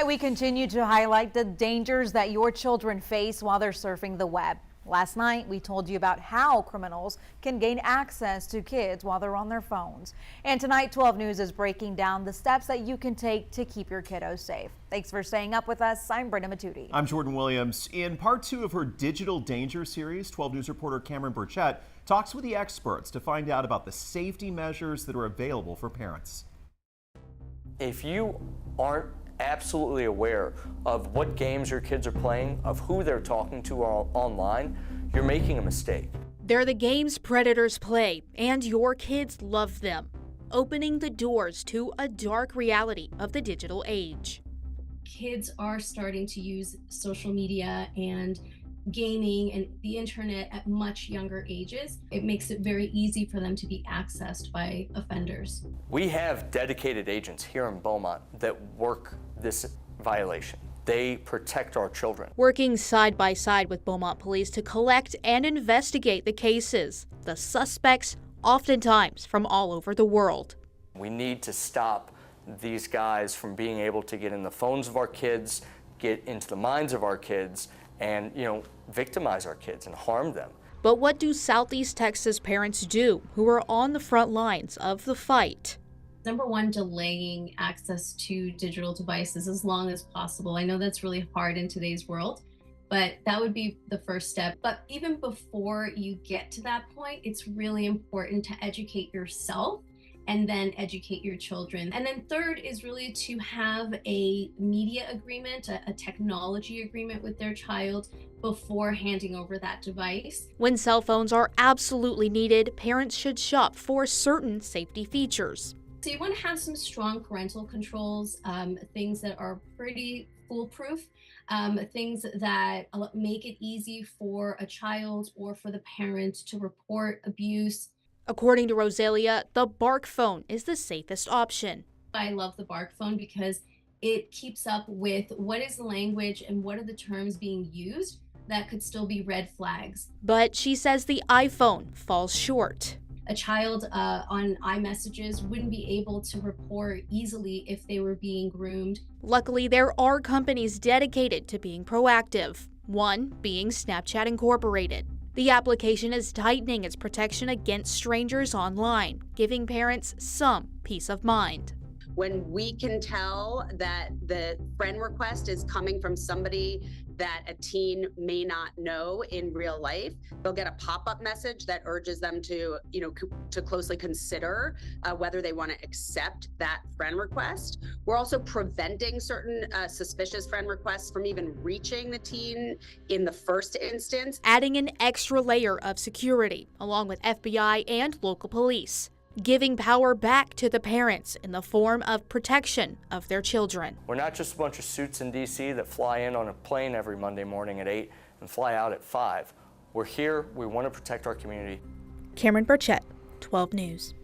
We continue to highlight the dangers that your children face while they're surfing the web. Last night, we told you about how criminals can gain access to kids while they're on their phones. And tonight, 12 News is breaking down the steps that you can take to keep your kiddos safe. Thanks for staying up with us. I'm Brenda Matudi. I'm Jordan Williams. In part 2 of her Digital Danger series, 12 News reporter Cameron Burchett talks with the experts to find out about the safety measures that are available for parents. If you aren't absolutely aware of what games your kids are playing, of who they're talking to online, you're making a mistake. They're the games predators play, and your kids love them, opening the doors to a dark reality of the digital age. Kids are starting to use social media and gaming and the internet at much younger ages. It makes it very easy for them to be accessed by offenders. We have dedicated agents here in Beaumont that work this violation. They protect our children. Working side by side with Beaumont police to collect and investigate the cases. The suspects, oftentimes from all over the world. We need to stop these guys from being able to get in the phones of our kids, get into the minds of our kids, and, victimize our kids and harm them. But what do Southeast Texas parents do who are on the front lines of the fight? Number one, delaying access to digital devices as long as possible. I know that's really hard in today's world, but that would be the first step. But even before you get to that point, it's really important to educate yourself and then educate your children. And then third is really to have a media agreement, a technology agreement with their child before handing over that device. When cell phones are absolutely needed, parents should shop for certain safety features. So you want to have some strong parental controls, things that are pretty foolproof, things that make it easy for a child or for the parent to report abuse. According to Rosalia, the Bark phone is the safest option. I love the Bark phone because it keeps up with what is the language and what are the terms being used that could still be red flags. But she says the iPhone falls short. A child on iMessages wouldn't be able to report easily if they were being groomed. Luckily, there are companies dedicated to being proactive, one being Snapchat Incorporated. The application is tightening its protection against strangers online, giving parents some peace of mind. When we can tell that the friend request is coming from somebody that a teen may not know in real life, they'll get a pop-up message that urges them to, to closely consider whether they want to accept that friend request. We're also preventing certain suspicious friend requests from even reaching the teen in the first instance. Adding an extra layer of security, along with FBI and local police. Giving power back to the parents in the form of protection of their children. We're not just a bunch of suits in D.C. that fly in on a plane every Monday morning at 8 and fly out at 5. We're here, we want to protect our community. Cameron Burchett, 12 News.